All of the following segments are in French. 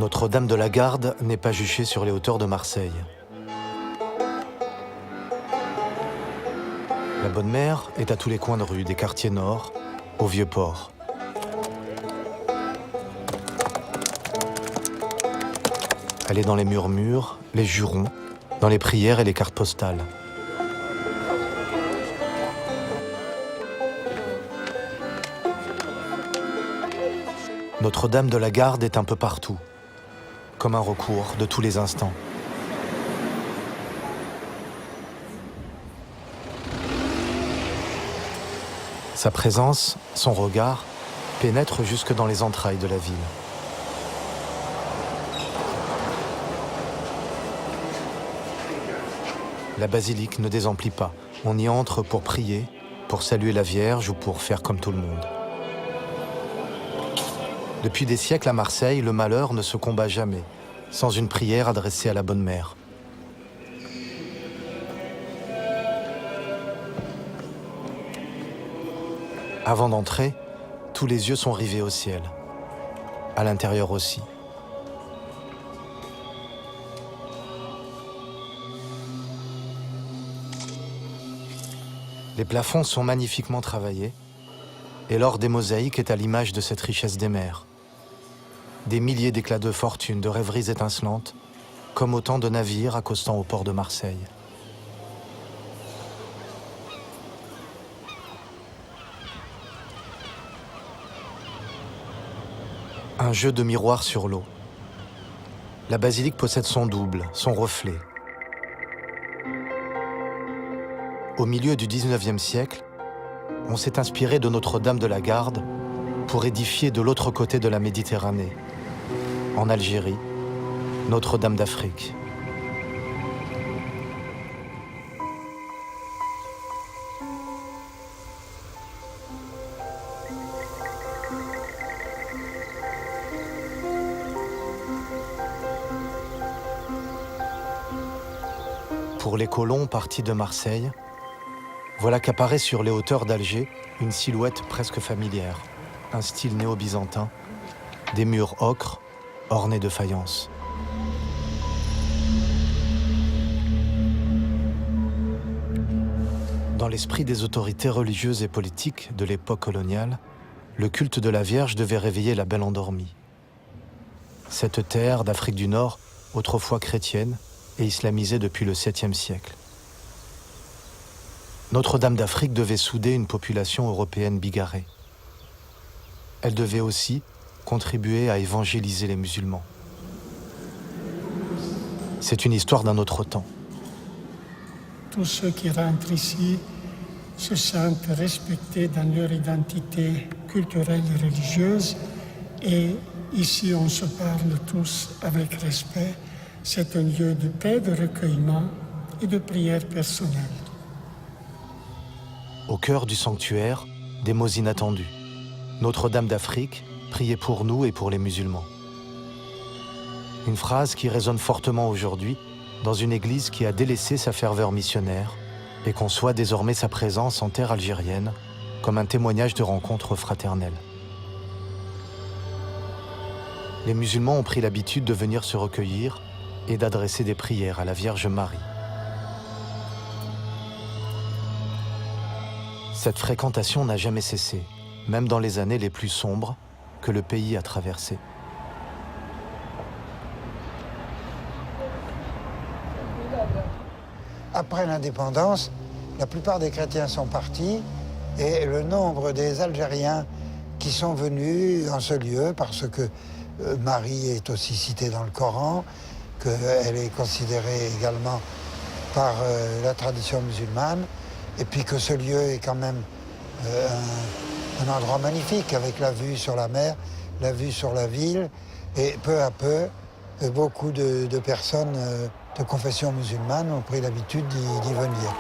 Notre-Dame de la Garde n'est pas juchée sur les hauteurs de Marseille. La Bonne Mère est à tous les coins de rue, des quartiers nord au Vieux-Port. Elle est dans les murmures, les jurons, dans les prières et les cartes postales. Notre-Dame de la Garde est un peu partout, comme un recours de tous les instants. Sa présence, son regard, pénètrent jusque dans les entrailles de la ville. La basilique ne désemplit pas. On y entre pour prier, pour saluer la Vierge ou pour faire comme tout le monde. Depuis des siècles à Marseille, le malheur ne se combat jamais sans une prière adressée à la Bonne Mère. Avant d'entrer, tous les yeux sont rivés au ciel. À l'intérieur aussi. Les plafonds sont magnifiquement travaillés et l'or des mosaïques est à l'image de cette richesse des mers. Des milliers d'éclats de fortune, de rêveries étincelantes, comme autant de navires accostant au port de Marseille. Un jeu de miroirs sur l'eau. La basilique possède son double, son reflet. Au milieu du XIXe siècle, on s'est inspiré de Notre-Dame de la Garde pour édifier de l'autre côté de la Méditerranée, en Algérie, Notre-Dame d'Afrique. Pour les colons partis de Marseille, voilà qu'apparaît sur les hauteurs d'Alger une silhouette presque familière, un style néo-byzantin, des murs ocre ornés de faïence. Dans l'esprit des autorités religieuses et politiques de l'époque coloniale, le culte de la Vierge devait réveiller la belle endormie. Cette terre d'Afrique du Nord, autrefois chrétienne et islamisée depuis le 7e siècle. Notre-Dame d'Afrique devait souder une population européenne bigarrée. Elle devait aussi contribuer à évangéliser les musulmans. C'est une histoire d'un autre temps. Tous ceux qui rentrent ici se sentent respectés dans leur identité culturelle et religieuse. Et ici, on se parle tous avec respect. C'est un lieu de paix, de recueillement et de prière personnelle. Au cœur du sanctuaire, des mots inattendus. Notre-Dame d'Afrique, priez pour nous et pour les musulmans. Une phrase qui résonne fortement aujourd'hui dans une église qui a délaissé sa ferveur missionnaire et conçoit désormais sa présence en terre algérienne comme un témoignage de rencontre fraternelle. Les musulmans ont pris l'habitude de venir se recueillir et d'adresser des prières à la Vierge Marie. Cette fréquentation n'a jamais cessé, même dans les années les plus sombres que le pays a traversées. Après l'indépendance, la plupart des chrétiens sont partis et le nombre des Algériens qui sont venus en ce lieu, parce que Marie est aussi citée dans le Coran, qu'elle est considérée également par la tradition musulmane, et puis que ce lieu est quand même un endroit magnifique avec la vue sur la mer, la vue sur la ville, et peu à peu, beaucoup de personnes de confession musulmane ont pris l'habitude d'y venir.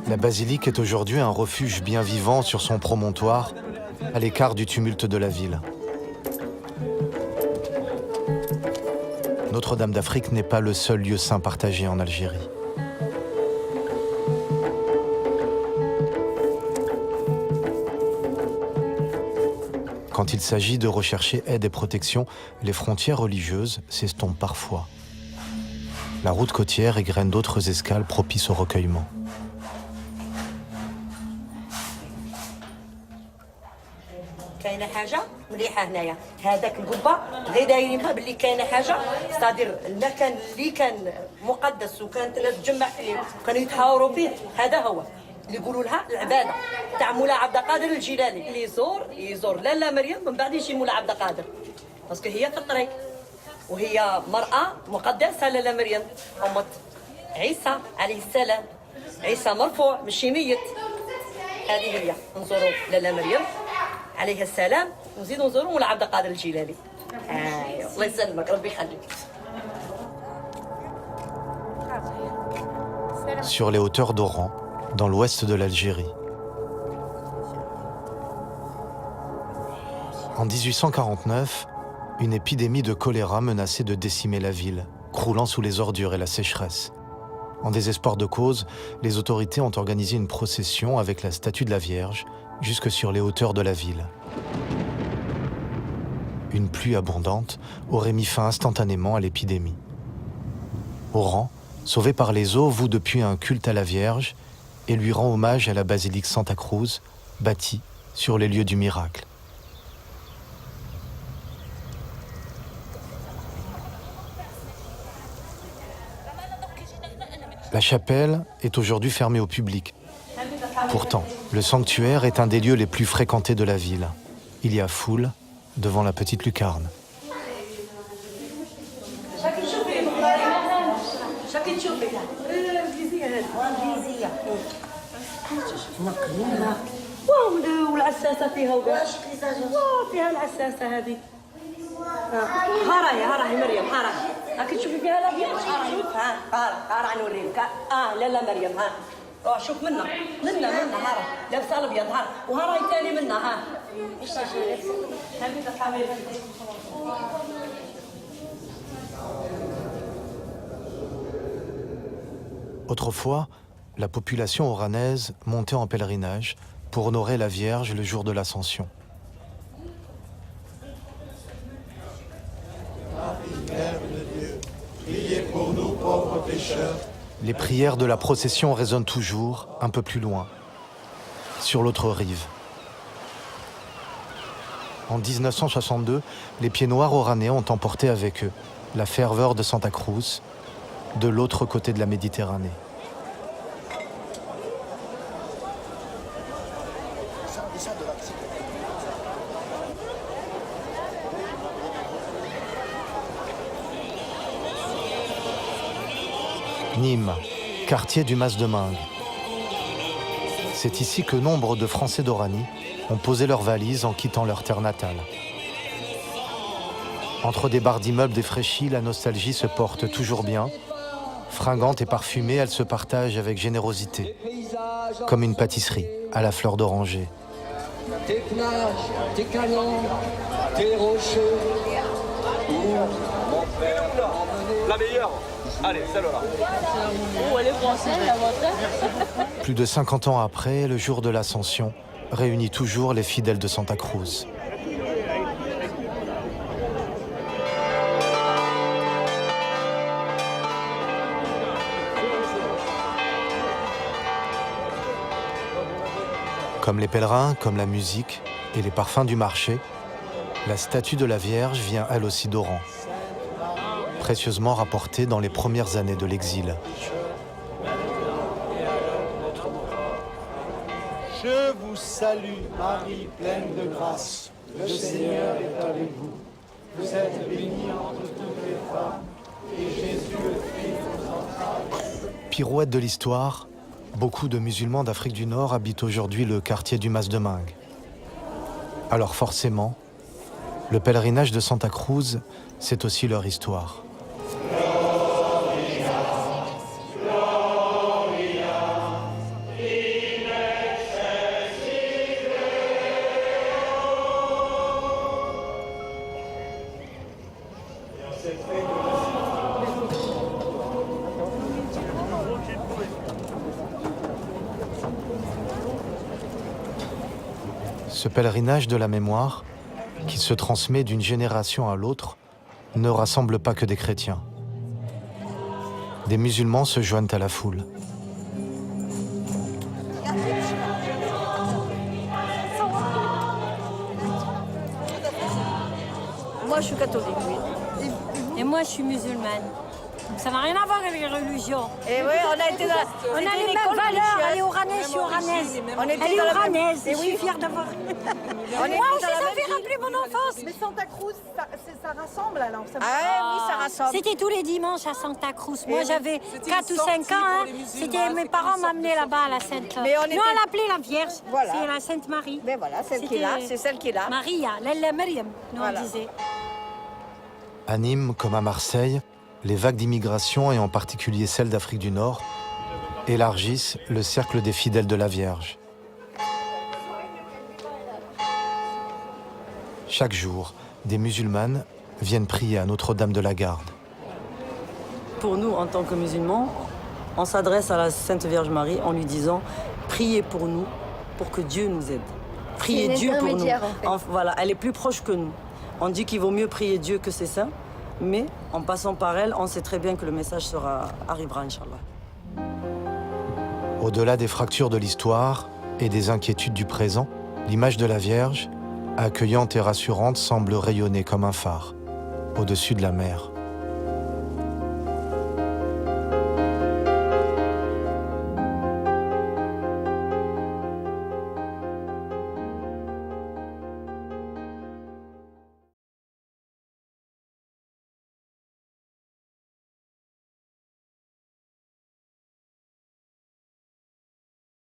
La basilique est aujourd'hui un refuge bien vivant sur son promontoire, à l'écart du tumulte de la ville. Notre-Dame d'Afrique n'est pas le seul lieu saint partagé en Algérie. Quand il s'agit de rechercher aide et protection, les frontières religieuses s'estompent parfois. La route côtière égrène d'autres escales propices au recueillement. كاينه حاجه مليحه هنايا هذاك القبه غير دايرينها باللي كاينه حاجه صادر المكان اللي كان مقدس وكانت الناس تجمع فيه وكانوا يتحاوروا فيه هذا هو اللي يقولوا لها العباده تاع مولاي عبد القادر الجيلاني اللي يزور لالا مريم من بعد يجي مولاي عبد القادر باسكو هي في الطريق وهي مراه مقدسه لالا مريم امه عيسى عليه السلام عيسى مرفوع ماشي ميت هذه هي نزوروا لالا مريم عليه السلام ونزيدوا نزوروا مولاي عبد القادر الجيلاني ايوا الله يسلمك ربي يخليك. Sur les hauteurs d'Oran, dans l'ouest de l'Algérie. En 1849, une épidémie de choléra menaçait de décimer la ville, croulant sous les ordures et la sécheresse. En désespoir de cause, les autorités ont organisé une procession avec la statue de la Vierge jusque sur les hauteurs de la ville. Une pluie abondante aurait mis fin instantanément à l'épidémie. Oran, sauvé par les eaux, voue depuis un culte à la Vierge et lui rend hommage à la basilique Santa Cruz, bâtie sur les lieux du miracle. La chapelle est aujourd'hui fermée au public. Pourtant, le sanctuaire est un des lieux les plus fréquentés de la ville. Il y a foule devant la petite lucarne. والعساسه فيها وكاع فيها العساسه هذه ها راهي مريم ها راكي تشوفي فيها الابيض شوف ها راه نوريك لا مريم ها روح شوف منا ها راه لابسه الابيض ها وها راهي ثاني منا ها Autrefois, la population oranaise montait en pèlerinage pour honorer la Vierge le jour de l'Ascension. Priez pour nous pauvres pécheurs. Les prières de la procession résonnent toujours un peu plus loin, sur l'autre rive. En 1962, les Pieds Noirs oranais ont emporté avec eux la ferveur de Santa Cruz, de l'autre côté de la Méditerranée. Nîmes, quartier du Mas de Mingue. C'est ici que nombre de Français d'Oranie ont posé leurs valises en quittant leur terre natale. Entre des barres d'immeubles défraîchis, la nostalgie se porte toujours bien. Fringante et parfumée, elle se partage avec générosité, comme une pâtisserie à la fleur d'oranger. Tes plages, tes canons, tes rochers, où mon père m'emmenait. La meilleure. Allez, celle-là. Oh, elle est française, la vôtre. Plus de 50 ans après, le jour de l'Ascension réunit toujours les fidèles de Santa Cruz. Comme les pèlerins, comme la musique et les parfums du marché, la statue de la Vierge vient elle aussi d'Oran, précieusement rapportée dans les premières années de l'exil. Je vous salue, Marie, pleine de grâce. Le Seigneur est avec vous. Vous êtes bénie entre toutes les femmes, et Jésus, le fruit de vos entrailles. Pirouette de l'histoire, beaucoup de musulmans d'Afrique du Nord habitent aujourd'hui le quartier du Mas de Mingue. Alors forcément, le pèlerinage de Santa Cruz, c'est aussi leur histoire. Ce pèlerinage de la mémoire qui se transmet d'une génération à l'autre, ne rassemble pas que des chrétiens. Des musulmans se joignent à la foule. Moi, je suis catholique, oui. Et moi, je suis musulmane. Ça n'a rien à voir avec les religions. Et oui, on a été dans On a les mêmes valeurs. Elle est oranaise, je suis oranaise. Elle est oranaise, je suis fière d'avoir. Moi aussi, ça me fait rappeler mon enfance. Mais Santa Cruz, ça rassemble alors ça... Ah oui, ça rassemble. C'était tous les dimanches à Santa Cruz. Moi, j'avais 4 ou 5 ans. C'était mes parents m'amenaient là-bas à la Sainte. Nous, on l'appelait la Vierge. Voilà. C'est la Sainte Marie. Mais voilà, celle qui est là, c'est celle qui est là. Maria, l'Ella Maryam, nous on disait. À Nîmes, comme à Marseille, les vagues d'immigration, et en particulier celles d'Afrique du Nord, élargissent le cercle des fidèles de la Vierge. Chaque jour, des musulmanes viennent prier à Notre-Dame de la Garde. Pour nous, en tant que musulmans, on s'adresse à la Sainte Vierge Marie en lui disant « Priez pour nous, pour que Dieu nous aide. Priez Dieu pour nous. » Voilà, elle est plus proche que nous. On dit qu'il vaut mieux prier Dieu que ses saints, mais en passant par elle, on sait très bien que le message arrivera, Inch'Allah. Au-delà des fractures de l'histoire et des inquiétudes du présent, l'image de la Vierge, accueillante et rassurante, semble rayonner comme un phare, au-dessus de la mer.